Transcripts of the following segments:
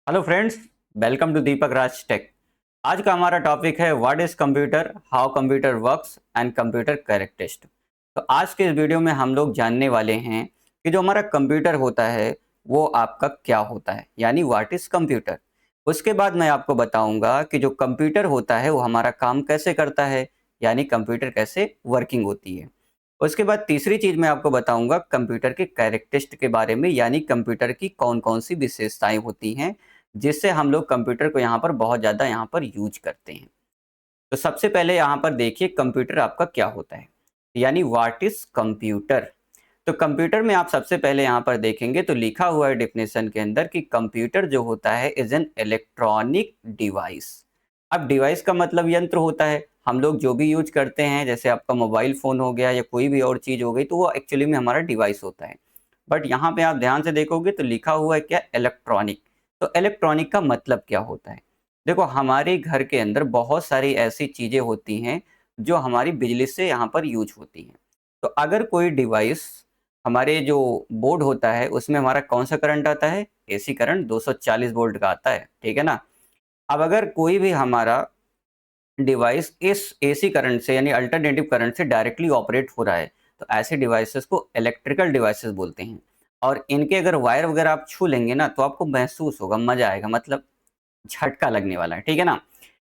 Hello friends, welcome to Deepak Raj tech. आज का हमारा टॉपिक है what is computer, how computer works and computer characteristic. तो आज के इस वीडियो में हम लोग जानने वाले हैं कि जो हमारा कंप्यूटर होता है वो आपका क्या होता है, यानी व्हाट इज कंप्यूटर। उसके बाद मैं आपको बताऊंगा कि जो कंप्यूटर होता है वो हमारा काम कैसे करता है, यानी कंप्यूटर कैसे वर्किंग होती है। उसके बाद तीसरी चीज मैं आपको बताऊंगा कंप्यूटर के कैरेक्टरिस्टिक के बारे में, यानी कंप्यूटर की कौन कौन सी विशेषताएं होती हैं जिससे हम लोग कंप्यूटर को यहाँ पर बहुत ज़्यादा यहाँ पर यूज करते हैं। तो सबसे पहले यहाँ पर देखिए कंप्यूटर आपका क्या होता है, यानी व्हाट इज कंप्यूटर। तो कंप्यूटर में आप सबसे पहले यहाँ पर देखेंगे तो लिखा हुआ है डेफिनेशन के अंदर कि कंप्यूटर जो होता है इज एन इलेक्ट्रॉनिक डिवाइस। अब डिवाइस का मतलब यंत्र होता है। हम लोग जो भी यूज करते हैं, जैसे आपका मोबाइल फोन हो गया या कोई भी और चीज हो गई, तो वो एक्चुअली में हमारा डिवाइस होता है। बट यहाँ पे आप ध्यान से देखोगे तो लिखा हुआ है क्या, इलेक्ट्रॉनिक। तो इलेक्ट्रॉनिक का मतलब क्या होता है? देखो, हमारे घर के अंदर बहुत सारी ऐसी चीजें होती हैं जो हमारी बिजली से यहाँ पर यूज होती हैं। तो अगर कोई डिवाइस, हमारे जो बोर्ड होता है उसमें हमारा कौन सा करंट आता है, एसी करंट 240 वोल्ट का आता है, ठीक है ना। अब अगर कोई भी हमारा डिवाइस इस एसी करंट से यानी अल्टरनेटिव करंट से डायरेक्टली ऑपरेट हो रहा है, तो ऐसे डिवाइसेस को इलेक्ट्रिकल डिवाइसेस बोलते हैं। और इनके अगर वायर वगैरह आप छू लेंगे ना तो आपको महसूस होगा, मजा आएगा, मतलब झटका लगने वाला है, ठीक है ना।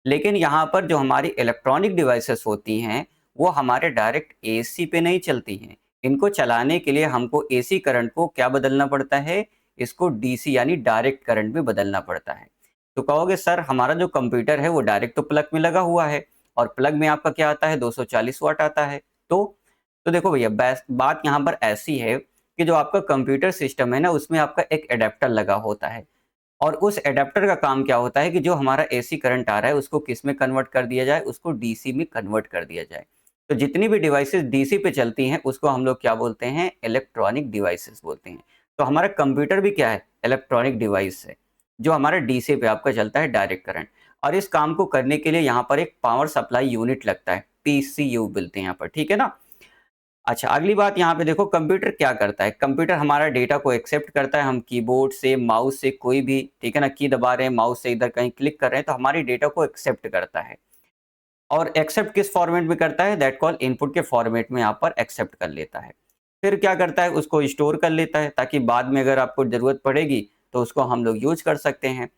लेकिन यहाँ पर जो हमारी इलेक्ट्रॉनिक डिवाइसेस होती हैं वो हमारे डायरेक्ट एसी पे नहीं चलती हैं। इनको चलाने के लिए हमको एसी करंट को क्या बदलना पड़ता है, इसको डीसी यानी डायरेक्ट करंट में बदलना पड़ता है। तो कहोगे सर हमारा जो कंप्यूटर है वो डायरेक्ट तो प्लग में लगा हुआ है, और प्लग में आपका क्या आता है, 240 वाट आता है। तो देखो भैया, बात यहाँ पर ऐसी है कि जो आपका कंप्यूटर सिस्टम है ना उसमें आपका एक एडेप्टर लगा होता है। और उस एडेप्टर का काम क्या होता है कि जो हमारा एसी करंट आ रहा है उसको किस में कन्वर्ट कर दिया जाए, उसको डीसी में कन्वर्ट कर दिया जाए। तो जितनी भी डिवाइसेस डीसी पे चलती हैं उसको हम लोग क्या बोलते हैं, इलेक्ट्रॉनिक डिवाइसेस बोलते हैं। तो हमारा कंप्यूटर भी क्या है, इलेक्ट्रॉनिक डिवाइस है जो हमारा डीसी पे आपका चलता है, डायरेक्ट करंट। और इस काम को करने के लिए यहाँ पर एक पावर सप्लाई यूनिट लगता है, पीसीयू बोलते हैं यहाँ पर, ठीक है ना। अच्छा, अगली बात यहाँ पे देखो कंप्यूटर क्या करता है। कंप्यूटर हमारा डेटा को एक्सेप्ट करता है। हम कीबोर्ड से, माउस से, कोई भी, ठीक है ना, की दबा रहे हैं, माउस से इधर कहीं क्लिक कर रहे हैं तो हमारी डेटा को एक्सेप्ट करता है। और एक्सेप्ट किस फॉर्मेट में करता है, दैट कॉल इनपुट के फॉर्मेट में यहाँ पर एक्सेप्ट कर लेता है। फिर क्या करता है, उसको स्टोर कर लेता है ताकि बाद में अगर आपको जरूरत पड़ेगी तो उसको हम लोग यूज कर सकते हैं।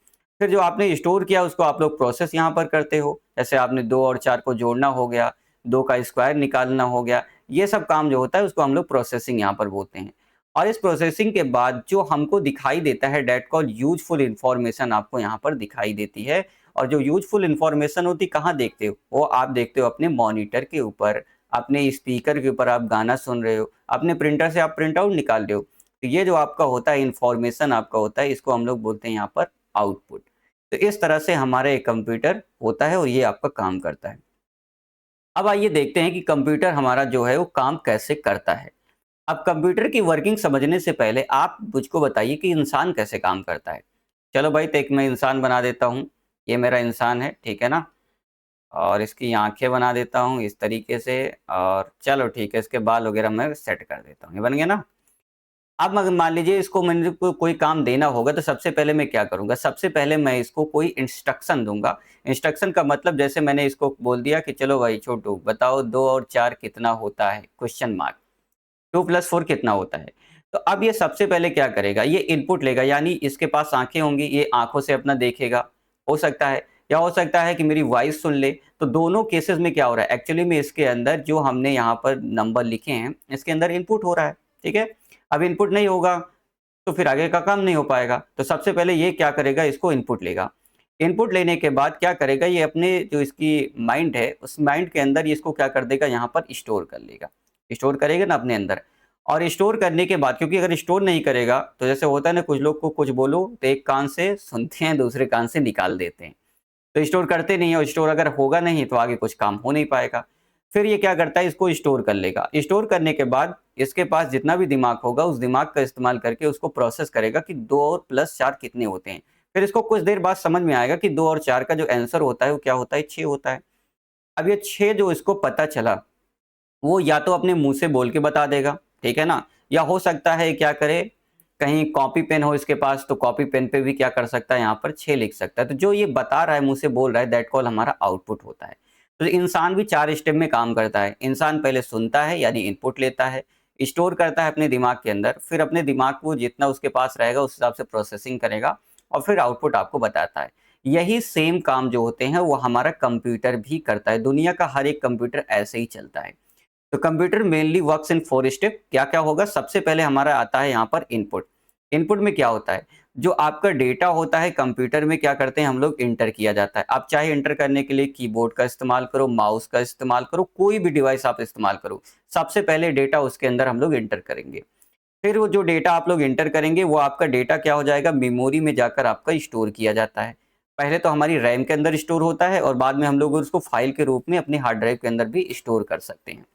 फिर जो आपने स्टोर किया उसको आप लोग प्रोसेस यहाँ पर करते हो। जैसे आपने 2 और 4 को जोड़ना हो गया, 2 का स्क्वायर निकालना हो गया, ये सब काम जो होता है उसको हम लोग प्रोसेसिंग यहाँ पर बोलते हैं। और इस प्रोसेसिंग के बाद जो हमको दिखाई देता है, दैट कॉल यूजफुल इंफॉर्मेशन आपको यहाँ पर दिखाई देती है। और जो यूजफुल इंफॉर्मेशन होती कहाँ देखते हो, वो आप देखते हो अपने मॉनिटर के ऊपर, अपने स्पीकर के ऊपर आप गाना सुन रहे हो, अपने प्रिंटर से आप प्रिंट आउट निकाल रहे हो। तो ये जो आपका होता है इंफॉर्मेशन आपका होता है, इसको हम लोग बोलते हैं यहाँ पर आउटपुट। तो इस तरह से हमारा एक कंप्यूटर होता है और ये आपका काम करता है। अब आइए देखते हैं कि कंप्यूटर हमारा जो है वो काम कैसे करता है। अब कंप्यूटर की वर्किंग समझने से पहले आप मुझको बताइए कि इंसान कैसे काम करता है। चलो भाई, तो एक मैं इंसान बना देता हूँ। ये मेरा इंसान है, ठीक है ना। और इसकी आंखें बना देता हूँ इस तरीके से। और चलो ठीक है, इसके बाल वगैरह मैं सेट कर देता हूँ, ये बन गया ना। अब मगर मान लीजिए इसको मैंने कोई काम देना होगा तो सबसे पहले मैं क्या करूँगा, सबसे पहले मैं इसको कोई इंस्ट्रक्शन दूँगा। इंस्ट्रक्शन का मतलब जैसे मैंने इसको बोल दिया कि चलो भाई छोटू बताओ 2 और 4 कितना होता है? Question mark. 2 + 4 कितना होता है? तो अब ये सबसे पहले क्या करेगा, ये इनपुट लेगा, यानी इसके पास आँखें होंगी, ये आँखों से अपना देखेगा, हो सकता है। या हो सकता है कि मेरी वॉइस सुन ले। तो दोनों केसेस में क्या हो रहा है, एक्चुअली में इसके अंदर जो हमने यहाँ पर नंबर लिखे हैं, इसके अंदर इनपुट हो रहा है, ठीक है? अब इनपुट नहीं होगा तो फिर आगे का काम नहीं हो पाएगा। तो सबसे पहले ये क्या करेगा, इसको इनपुट लेगा। इनपुट लेने के बाद क्या करेगा, ये अपने जो इसकी माइंड है, उस माइंड के अंदर ये इसको क्या कर देगा, यहाँ पर स्टोर कर लेगा। स्टोर करेगा ना अपने अंदर। और स्टोर करने के बाद, क्योंकि अगर स्टोर नहीं करेगा तो जैसे होता है ना, कुछ लोग को कुछ बोलो तो एक कान से सुनते हैं, दूसरे कान से निकाल देते हैं। तो स्टोर करते नहीं है, और स्टोर अगर होगा नहीं तो आगे कुछ काम हो नहीं पाएगा। फिर ये क्या करता है, इसको स्टोर कर लेगा। स्टोर करने के बाद इसके पास जितना भी दिमाग होगा उस दिमाग का इस्तेमाल करके उसको प्रोसेस करेगा कि 2 और प्लस 4 कितने होते हैं। फिर इसको कुछ देर बाद समझ में आएगा कि 2 और 4 का जो आंसर होता है वो क्या होता है, 6 होता है। अब ये 6 जो इसको पता चला, वो या तो अपने मुँह से बोल के बता देगा, ठीक है ना? या हो सकता है क्या करे, कहीं कॉपी पेन हो इसके पास तो कॉपी पेन पे भी क्या कर सकता है, यहाँ पर 6 लिख सकता है। तो जो ये बता रहा है, मुँह से बोल रहा है, दैट कॉल हमारा आउटपुट होता है। तो इंसान भी 4 स्टेप में काम करता है। इंसान पहले सुनता है यानी इनपुट लेता है, स्टोर करता है अपने दिमाग के अंदर, फिर अपने दिमाग को जितना उसके पास रहेगा उस हिसाब से प्रोसेसिंग करेगा और फिर आउटपुट आपको बताता है। यही सेम काम जो होते हैं वो हमारा कंप्यूटर भी करता है। दुनिया का हर एक कंप्यूटर ऐसे ही चलता है। तो computer mainly works in 4 step. क्या-क्या होगा? सबसे पहले हमारा आता है यहाँ पर इनपुट। इनपुट में क्या होता है? जो आपका डेटा होता है कंप्यूटर में क्या करते हैं हम लोग, इंटर किया जाता है। आप चाहे इंटर करने के लिए कीबोर्ड का इस्तेमाल करो, माउस का इस्तेमाल करो, कोई भी डिवाइस आप इस्तेमाल करो। सबसे पहले डेटा उसके अंदर हम लोग इंटर करेंगे। फिर वो जो डेटा आप लोग इंटर करेंगे वो आपका डेटा क्या हो जाएगा, मेमोरी में जाकर आपका स्टोर किया जाता है। पहले तो हमारी रैम के अंदर स्टोर होता है और बाद में हम लोग उसको फाइल के रूप में अपनी हार्ड ड्राइव के अंदर भी स्टोर कर सकते हैं।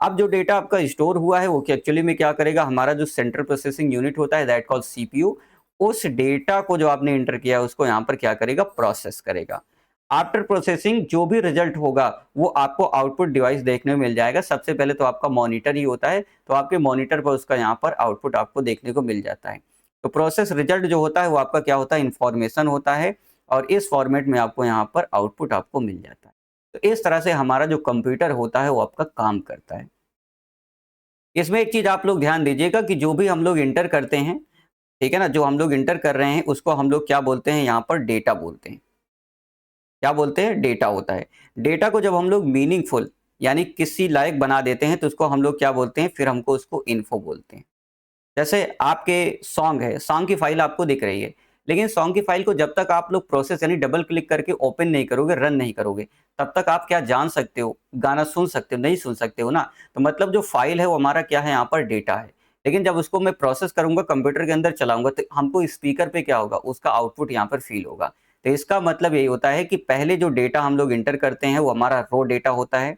अब जो डेटा आपका स्टोर हुआ है वो एक्चुअली में क्या करेगा, हमारा जो सेंट्रल प्रोसेसिंग यूनिट होता है दैट कॉल्ड सीपीयू, उस डेटा को जो आपने एंटर किया है उसको यहाँ पर क्या करेगा, प्रोसेस करेगा। आफ्टर प्रोसेसिंग जो भी रिजल्ट होगा वो आपको आउटपुट डिवाइस देखने को मिल जाएगा। सबसे पहले तो आपका मॉनिटर ही होता है, तो आपके मॉनिटर पर उसका यहाँ पर आउटपुट आपको देखने को मिल जाता है। तो प्रोसेस रिजल्ट जो होता है वो आपका क्या होता है, इंफॉर्मेशन होता है और इस फॉर्मेट में आपको यहाँ पर आउटपुट आपको मिल जाता है। तो इस तरह से हमारा जो कंप्यूटर होता है वो आपका काम करता है। इसमें एक चीज़ आप लोग ध्यान दीजिएगा कि जो भी हम लोग इंटर करते हैं, ठीक है ना? जो हम लोग इंटर कर रहे हैं उसको हम लोग क्या बोलते हैं, यहाँ पर डेटा बोलते हैं। क्या बोलते हैं? डेटा होता है। डेटा को जब हम लोग मीनिंगफुल यानी किसी लायक बना देते हैं तो उसको हम लोग क्या बोलते हैं, फिर हमको उसको इन्फो बोलते हैं। जैसे आपके सॉन्ग है, सॉन्ग की फाइल आपको दिख रही है, लेकिन सॉन्ग की फाइल को जब तक आप लोग प्रोसेस यानी डबल क्लिक करके ओपन नहीं करोगे, रन नहीं करोगे, तब तक आप क्या जान सकते हो, गाना सुन सकते हो? नहीं सुन सकते हो ना। तो मतलब जो फाइल है वो हमारा क्या है, यहाँ पर डेटा है। लेकिन जब उसको मैं प्रोसेस करूँगा, कंप्यूटर के अंदर चलाऊँगा, तो हमको स्पीकर पे क्या होगा, उसका आउटपुट यहाँ पर फ़ील होगा। तो इसका मतलब यही होता है कि पहले जो डेटा हम लोग एंटर करते हैं वो हमारा रॉ डेटा होता है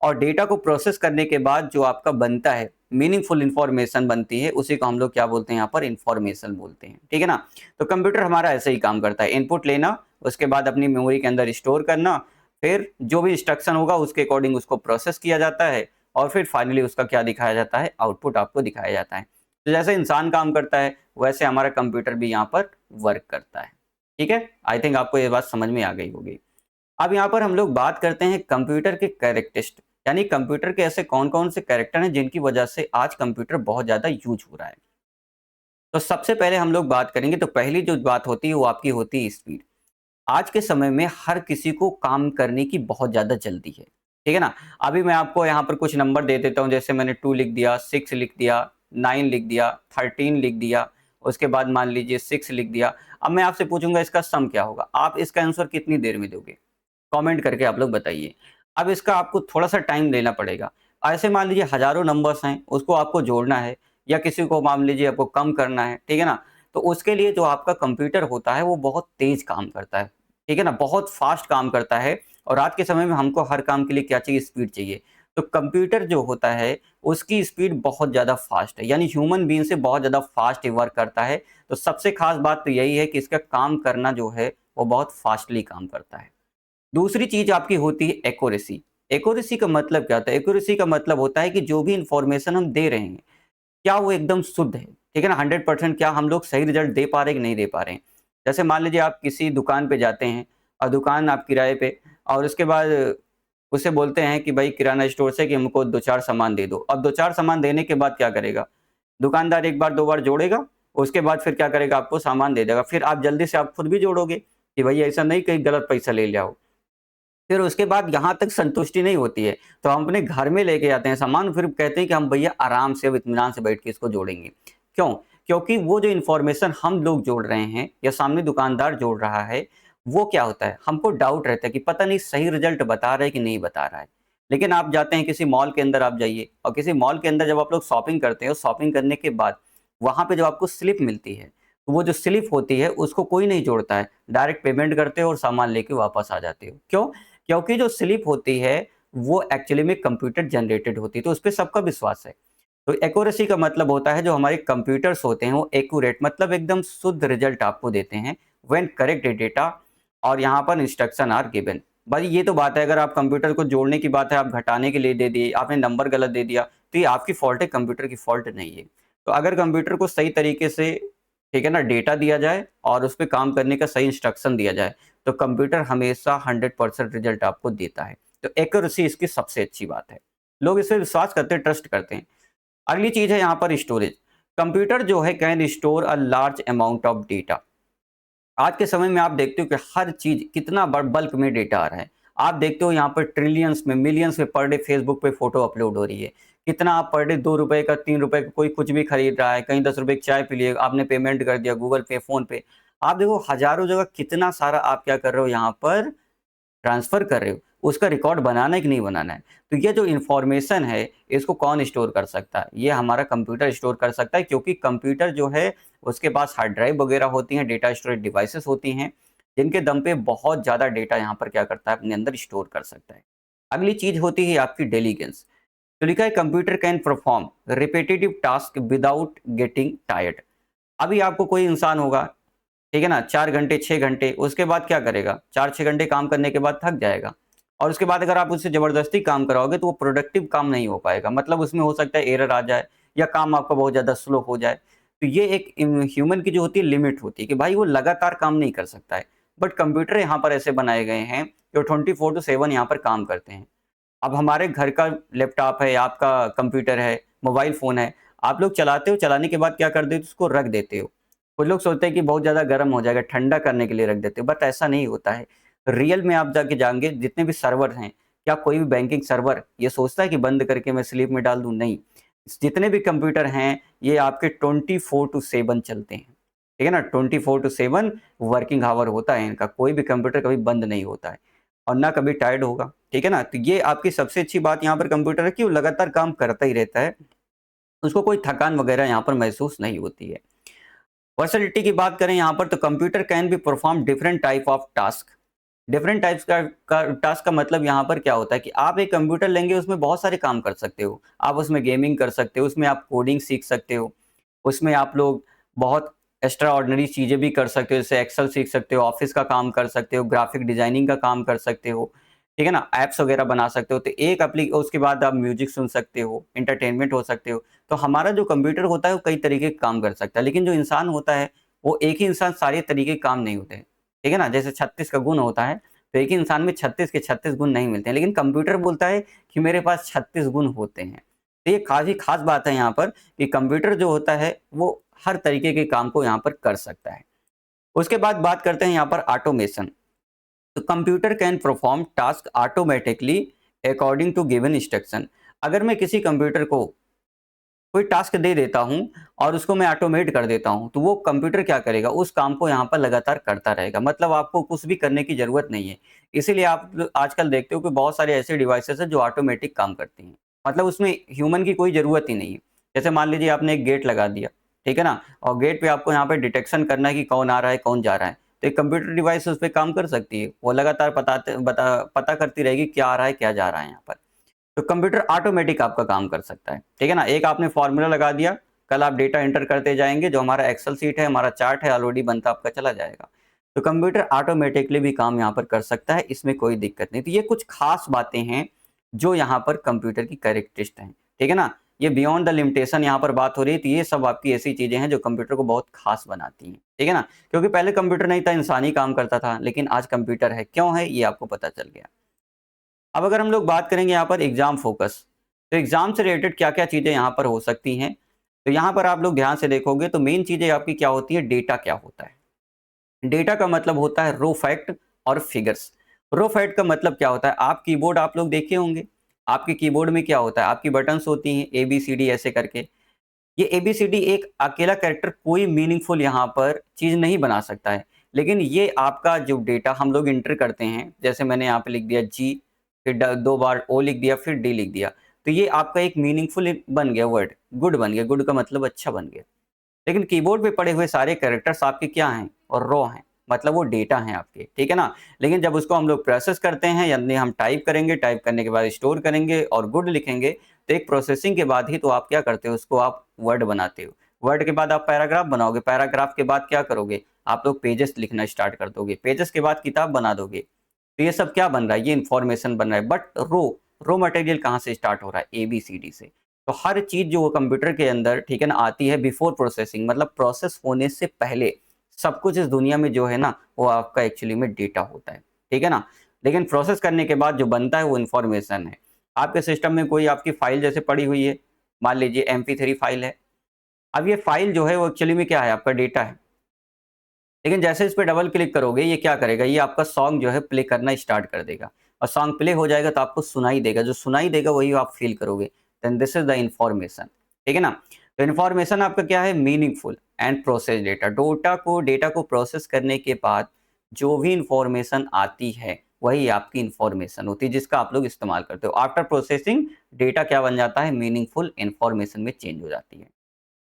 और डेटा को प्रोसेस करने के बाद जो आपका बनता है, मीनिंगफुल इन्फॉर्मेशन बनती है, उसी को हम लोग क्या बोलते हैं, यहाँ पर इन्फॉर्मेशन बोलते हैं। ठीक है ना? तो कंप्यूटर हमारा ऐसे ही काम करता है, इनपुट लेना, उसके बाद अपनी मेमोरी के अंदर स्टोर करना, फिर जो भी इंस्ट्रक्शन होगा उसके अकॉर्डिंग उसको प्रोसेस किया जाता है और फिर फाइनली उसका क्या दिखाया जाता है, आउटपुट आपको दिखाया जाता है। तो जैसे इंसान काम करता है वैसे हमारा कंप्यूटर भी यहाँ पर वर्क करता है। ठीक है? आई थिंक आपको ये बात समझ में आ गई होगी। अब यहाँ पर हम लोग बात करते हैं कंप्यूटर के कैरेक्टरिस्टिक, यानी कंप्यूटर के ऐसे कौन-कौन से कैरेक्टर हैं जिनकी वजह से आज कंप्यूटर बहुत ज़्यादा यूज़ हो रहा है। तो सबसे पहले हम लोग बात करेंगे तो पहली जो बात होती है वो आपकी होती है स्पीड। आज के समय में हर किसी को काम करने की बहुत ज़्यादा जल्दी है। ठीक है ना? अभी मैं आपको यहाँ पर कुछ नंबर दे देता हूँ, जैसे मैंने 2 लिख दिया, 6 लिख दिया, 9 लिख दिया, 13 लिख दिया, उसके बाद मान लीजिए 6 लिख दिया। अब मैं आपसे पूछूँगा इसका सम क्या होगा? आप इसका आंसर कितनी देर में दोगे? कमेंट करके आप लोग बताइए। अब इसका आपको थोड़ा-सा टाइम लेना पड़ेगा। ऐसे मान लीजिए हज़ारों नंबर्स हैं, उसको आपको जोड़ना है या किसी को मान लीजिए आपको कम करना है, ठीक है ना? तो उसके लिए जो आपका कंप्यूटर होता है वो बहुत तेज़ काम करता है, ठीक है ना? बहुत फ़ास्ट काम करता है और आज के समय में हमको हर काम के लिए क्या चाहिए? स्पीड चाहिए। तो कंप्यूटर जो होता है उसकी स्पीड बहुत ज़्यादा फ़ास्ट है, यानी ह्यूमन बीइंग से बहुत ज़्यादा फ़ास्ट ये वर्क करता है। तो सबसे ख़ास बात तो यही है कि इसका काम करना जो है वो बहुत फ़ास्टली काम करता है। दूसरी चीज़ आपकी होती है एक्यूरेसी। एक्यूरेसी का मतलब क्या होता है? एक्यूरेसी का मतलब होता है कि जो भी इन्फॉर्मेशन हम दे रहे हैं, क्या वो एकदम शुद्ध है? ठीक है ना? 100% क्या हम लोग सही रिज़ल्ट दे पा रहे हैं कि नहीं दे पा रहे हैं? जैसे मान लीजिए आप किसी दुकान पे जाते हैं और दुकान आप किराए पे और उसके बाद उससे बोलते हैं कि भाई किराना स्टोर से कि हमको 2-4 सामान दे दो। अब 2-4 सामान देने के बाद क्या करेगा? दुकानदार 1 बार 2 बार जोड़ेगा, उसके बाद फिर क्या करेगा? आपको सामान दे देगा। फिर आप जल्दी से आप खुद भी जोड़ोगे कि भई ऐसा नहीं कहीं गलत पैसा ले लिया हो। फिर उसके बाद यहाँ तक संतुष्टि नहीं होती है, तो हम अपने घर में लेके आते हैं सामान, फिर कहते हैं कि हम भैया आराम से अब इत्मीनान से बैठ के इसको जोड़ेंगे। क्यों? क्योंकि वो जो इन्फॉर्मेशन हम लोग जोड़ रहे हैं या सामने दुकानदार जोड़ रहा है, वो क्या होता है, हमको डाउट रहता है कि पता नहीं सही रिज़ल्ट बता रहा है कि नहीं बता रहा है। लेकिन आप जाते हैं किसी मॉल के अंदर आप जाइए और किसी मॉल के अंदर जब आप लोग शॉपिंग करते हो, शॉपिंग करने के बाद वहाँ पे जब आपको स्लिप मिलती है, तो वो जो स्लिप होती है उसको कोई नहीं जोड़ता है, डायरेक्ट पेमेंट करते हो और सामान लेके वापस आ जाते हो। क्यों? क्योंकि जो स्लिप होती है वो एक्चुअली में कंप्यूटर जनरेटेड होती है, तो उसपे सबका विश्वास है। तो एक्यूरेसी का मतलब होता है जो हमारे कंप्यूटर्स होते हैं वो एक्यूरेट मतलब एकदम शुद्ध रिजल्ट आपको देते हैं व्हेन करेक्ट डेटा और यहाँ पर इंस्ट्रक्शन आर गिवन। भाई ये तो बात है, अगर आप कंप्यूटर को जोड़ने की बात है, आप घटाने के लिए दे दिए, आपने नंबर गलत दे दिया, तो ये आपकी फॉल्ट है, कंप्यूटर की फॉल्ट नहीं है। तो अगर कंप्यूटर को सही तरीके से, ठीक है ना, डेटा दिया जाए और उस पे काम करने का सही इंस्ट्रक्शन दिया जाए, तो कंप्यूटर हमेशा 100% रिजल्ट आपको देता है। तो एक्यूरेसी इसकी सबसे अच्छी बात है। लोग इस पे विश्वास करते हैं, ट्रस्ट करते हैं। अगली चीज़ है यहाँ पर स्टोरेज। कंप्यूटर जो है can store a large amount of data. आज के समय में आप देखते हो कि हर चीज़ कितना बल्क में डेटा आ रहा है। आप देखते हो यहाँ पर ट्रिलियंस में, मिलियंस में पर डे फेसबुक पे फ़ोटो अपलोड हो रही है। कितना आप पर डे ₹2 का, ₹3 का कोई कुछ भी खरीद रहा है, कहीं ₹10 की चाय पी लिए, आपने पेमेंट कर दिया गूगल पे, फ़ोन पे। आप देखो हज़ारों जगह कितना सारा आप क्या कर रहे हो यहाँ पर ट्रांसफ़र कर रहे हो, उसका रिकॉर्ड बनाना है कि नहीं बनाना है। तो ये जो इन्फॉर्मेशन है, इसको कौन स्टोर कर सकता है? ये हमारा कंप्यूटर स्टोर कर सकता है, क्योंकि कंप्यूटर जो है, उसके पास हार्ड ड्राइव वगैरह होती हैं, डेटा स्टोरेज डिवाइसेस होती हैं, जिनके दम पे बहुत ज़्यादा डेटा यहाँ पर क्या करता है, अपने अंदर स्टोर कर सकता है। अगली चीज़ होती है आपकी डिलीगेंस। तो लिखा है computer can perform repetitive task without getting tired. अभी आपको कोई इंसान होगा, ठीक है ना, 4 घंटे, 6 घंटे, उसके बाद क्या करेगा? 4-6 घंटे काम करने के बाद थक जाएगा और उसके बाद अगर आप उससे ज़बरदस्ती काम कराओगे तो वो प्रोडक्टिव काम नहीं हो पाएगा। मतलब उसमें हो सकता है एरर आ जाए या काम आपका बहुत ज़्यादा स्लो हो जाए। तो ये एक ह्यूमन की जो होती है लिमिट होती है कि भाई वो लगातार काम नहीं कर सकता है। बट कंप्यूटर यहाँ पर ऐसे बनाए गए हैं कि वो 24/7 यहाँ पर काम करते हैं। अब हमारे घर का लैपटॉप है, आपका कंप्यूटर है, मोबाइल फ़ोन है, आप लोग चलाते हो, चलाने के बाद क्या कर देते हो, उसको रख देते हो। कुछ लोग सोचते हैं कि बहुत ज़्यादा गर्म हो जाएगा, ठंडा करने के लिए रख देते हो, बट ऐसा नहीं होता है। रियल में आप जाके जाएँगे, जितने भी सर्वर हैं, क्या कोई भी बैंकिंग सर्वर ये सोचता है कि बंद करके मैं स्लीप में डाल दूँ? नहीं। जितने भी कंप्यूटर हैं, ये आपके 24/7 चलते हैं, ठीक है ना? 24/7 वर्किंग आवर होता है इनका, कोई भी कंप्यूटर कभी बंद नहीं होता है और ना कभी टायर्ड होगा, ठीक है ना? तो ये आपकी सबसे अच्छी बात यहाँ पर कंप्यूटर है कि वो लगातार काम करता ही रहता है, उसको कोई थकान वगैरह यहाँ पर महसूस नहीं होती है। वर्सेटिलिटी की बात करें यहाँ पर, तो computer can be perform different type of task. Different types का टास्क का मतलब यहाँ पर क्या होता है कि आप एक कंप्यूटर लेंगे, उसमें बहुत सारे काम कर सकते हो। आप उसमें गेमिंग कर सकते हो, उसमें आप कोडिंग सीख सकते हो, उसमें आप लोग बहुत एक्स्ट्रा ऑर्डिनरी चीज़ें भी कर सकते हो, जैसे एक्सेल सीख सकते हो, ऑफ़िस का काम कर सकते हो, ग्राफ़िक डिज़ाइनिंग का काम कर सकते हो, ठीक है ना? ऐप्स वगैरह बना सकते हो। तो एक उसके बाद आप म्यूज़िक सुन सकते हो, एंटरटेनमेंट हो सकते हो। तो हमारा जो कंप्यूटर होता है, वो कई तरीके के काम कर सकता है, लेकिन जो इंसान होता है, वो एक ही इंसान सारे तरीके के काम नहीं होते हैं, ठीक है ना? जैसे 36 का गुण होता है, तो एक ही इंसान में 36 के 36 गुण नहीं मिलते हैं, लेकिन कंप्यूटर बोलता है कि मेरे पास 36 गुण होते हैं। तो ये काफ़ी ख़ास बात है यहाँ पर कि कंप्यूटर जो होता है, वो हर तरीके के काम को यहाँ पर कर सकता है। उसके बाद बात करते हैं यहाँ पर ऑटोमेशन। तो computer can perform task automatically according to given instruction. अगर मैं किसी कंप्यूटर को कोई टास्क दे देता हूँ और उसको मैं ऑटोमेट कर देता हूँ, तो वो कंप्यूटर क्या करेगा, उस काम को यहाँ पर लगातार करता रहेगा। मतलब आपको कुछ भी करने की ज़रूरत नहीं है। इसीलिए आप आजकल देखते हो कि बहुत सारे ऐसे डिवाइसेज़ हैं जो ऑटोमेटिक काम करती हैं। मतलब उसमें ह्यूमन की कोई ज़रूरत ही नहीं है। जैसे मान लीजिए आपने एक गेट लगा दिया, ठीक है ना? और गेट पे आपको यहाँ पे डिटेक्शन करना है कि कौन आ रहा है, कौन जा रहा है। तो एक कंप्यूटर डिवाइस उस पे काम कर सकती है। वो लगातार पता करती रहेगी क्या आ रहा है, क्या जा रहा है यहाँ पर। तो कंप्यूटर ऑटोमेटिक आपका काम कर सकता है, ठीक है ना? एक आपने फ़ॉर्मूला लगा दिया, कल आप डेटा एंटर करते जाएँगे, जो हमारा एक्सेल शीट है, हमारा चार्ट है, ऑलरेडी बनता आपका चला जाएगा। तो कंप्यूटर ऑटोमेटिकली भी काम यहाँ पर कर सकता है, इसमें कोई दिक्कत नहीं। तो ये कुछ खास बातें हैं, जो यहाँ पर कंप्यूटर की कैरेक्टरिस्टिक हैं, ठीक है ना? ये बियॉन्ड द लिमिटेशन यहाँ पर बात हो रही है, तो ये सब आपकी ऐसी चीज़ें हैं, जो कंप्यूटर को बहुत खास बनाती हैं, ठीक है ना? क्योंकि पहले कंप्यूटर नहीं था, इंसान ही काम करता था, लेकिन आज कंप्यूटर है। क्यों है, ये आपको पता चल गया। अब अगर हम लोग बात करेंगे यहाँ पर एग्जाम फोकस, तो एग्जाम से रिलेटेड क्या-क्या चीज़ें यहाँ पर हो सकती हैं। तो यहाँ पर आप लोग ध्यान से देखोगे तो मेन चीज़ें आपकी क्या होती है, डेटा क्या होता है। डेटा का मतलब होता है रो फैक्ट और फिगर्स। रो फैक्ट का मतलब क्या होता है, आप कीबोर्ड आप लोग देखे होंगे, आपके कीबोर्ड में क्या होता है, आपकी बटन्स होती हैं ए बी सी डी ऐसे करके। ये एबीसीडी एक अकेला कैरेक्टर कोई मीनिंगफुल यहाँ पर चीज़ नहीं बना सकता है। लेकिन ये आपका जो डेटा हम लोग एंटर करते हैं, जैसे मैंने यहाँ पे लिख दिया जी, फिर 2 बार ओ लिख दिया, फिर डी लिख दिया। तो ये आपका एक मीनिंगफुल बन गया वर्ड, गुड बन गया, गुड का मतलब अच्छा बन गया। लेकिन कीबोर्ड पे पड़े हुए सारे कैरेक्टर्स आपके क्या हैं, और रॉ हैं, मतलब वो डेटा हैं आपके, ठीक है ना? लेकिन जब उसको हम लोग प्रोसेस करते हैं, यानी हम टाइप करेंगे, टाइप करने के बाद स्टोर करेंगे और गुड लिखेंगे, तो एक प्रोसेसिंग के बाद ही तो आप क्या करते हो, उसको आप वर्ड बनाते हो। वर्ड के बाद आप पैराग्राफ बनाओगे, पैराग्राफ के बाद क्या करोगे, आप लोग पेजेस लिखना स्टार्ट कर दोगे, पेजेस के बाद किताब बना दोगे। तो ये सब क्या बन रहा है, ये इन्फॉर्मेशन बन रहा है। बट रो मटेरियल कहाँ से स्टार्ट हो रहा है, एबीसीडी से। तो हर चीज़ जो वो कंप्यूटर के अंदर, ठीक है ना, आती है बिफोर प्रोसेसिंग, मतलब प्रोसेस होने से पहले सब कुछ इस दुनिया में जो है ना, वो आपका एक्चुअली में डेटा होता है, ठीक है ना? लेकिन प्रोसेस करने के बाद जो बनता है वो इन्फॉर्मेशन है। आपके सिस्टम में कोई आपकी फाइल जैसे पड़ी हुई है, मान लीजिए MP3 फाइल है। अब ये फाइल जो है वो एक्चुअली में क्या है, आपका डेटा है। लेकिन जैसे इस पे डबल क्लिक करोगे, ये क्या करेगा, ये आपका सॉन्ग जो है प्ले करना स्टार्ट कर देगा और सॉन्ग प्ले हो जाएगा तो आपको सुनाई देगा, जो सुनाई देगा वही आप फ़ील करोगे। Then this is the information, ठीक है ना? तो इन्फॉर्मेशन आपका क्या है, meaningful and process data. Data को प्रोसेस करने के बाद जो भी इन्फॉर्मेशन आती है, वही आपकी इन्फॉर्मेशन होती है जिसका आप लोग इस्तेमाल करते हो। आफ्टर प्रोसेसिंग डेटा क्या बन जाता है, मीनिंगफुल इन्फॉर्मेशन में चेंज हो जाती है।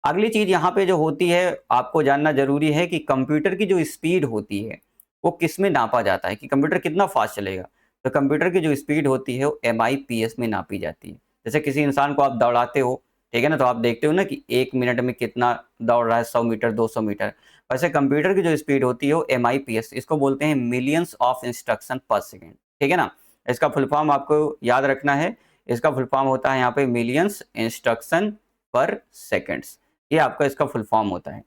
अगली चीज़ यहाँ पे जो होती है, आपको जानना ज़रूरी है कि कंप्यूटर की जो स्पीड होती है, वो किसमें नापा जाता है कि कंप्यूटर कितना फ़ास्ट चलेगा। तो कंप्यूटर की जो स्पीड होती है, वो एमआईपीएस में नापी जाती है। जैसे किसी इंसान को आप दौड़ाते हो, ठीक है ना? तो आप देखते हो ना कि 1 मिनट में कितना दौड़ रहा है, 100 मीटर, 200 मीटर। वैसे कंप्यूटर की जो स्पीड होती है, वो एमआईपीएस, इसको बोलते हैं मिलियंस ऑफ इंस्ट्रक्शन पर सेकंड, ठीक है ना? इसका फुल फॉर्म आपको याद रखना है। इसका फुल फॉर्म होता है यहाँ पे मिलियंस इंस्ट्रक्शन पर सेकंड्स। ये आपका इसका फुल फॉर्म होता है।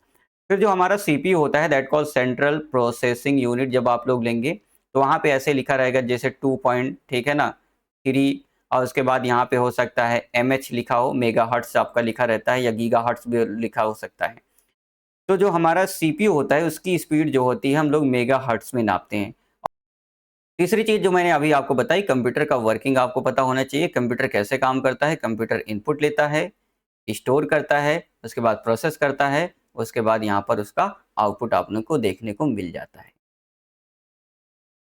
फिर जो हमारा सीपीयू होता है, that called central processing unit, जब आप लोग लेंगे तो वहाँ पे ऐसे लिखा रहेगा जैसे 2 पॉइंट, ठीक है ना, 3, और उसके बाद यहाँ पे हो सकता है एमएच लिखा हो, मेगाहर्ट्ज़ आपका लिखा रहता है या गीगाहर्ट्ज़ भी लिखा हो सकता है। तो जो हमारा सीपीयू होता है उसकी स्पीड जो होती है हम लोग मेगाहर्ट्ज़ में नापते हैं। तीसरी चीज़ जो मैंने अभी आपको बताई, कंप्यूटर का वर्किंग आपको पता होना चाहिए। कंप्यूटर कैसे काम करता है, कंप्यूटर इनपुट लेता है, स्टोर करता है, उसके बाद प्रोसेस करता है, उसके बाद यहाँ पर उसका आउटपुट आप लोग को देखने को मिल जाता है।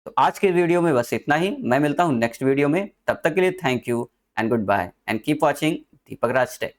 तो आज के वीडियो में बस इतना ही। मैं मिलता हूँ नेक्स्ट वीडियो में। तब तक के लिए thank you and goodbye and keep watching Deepak Raj take.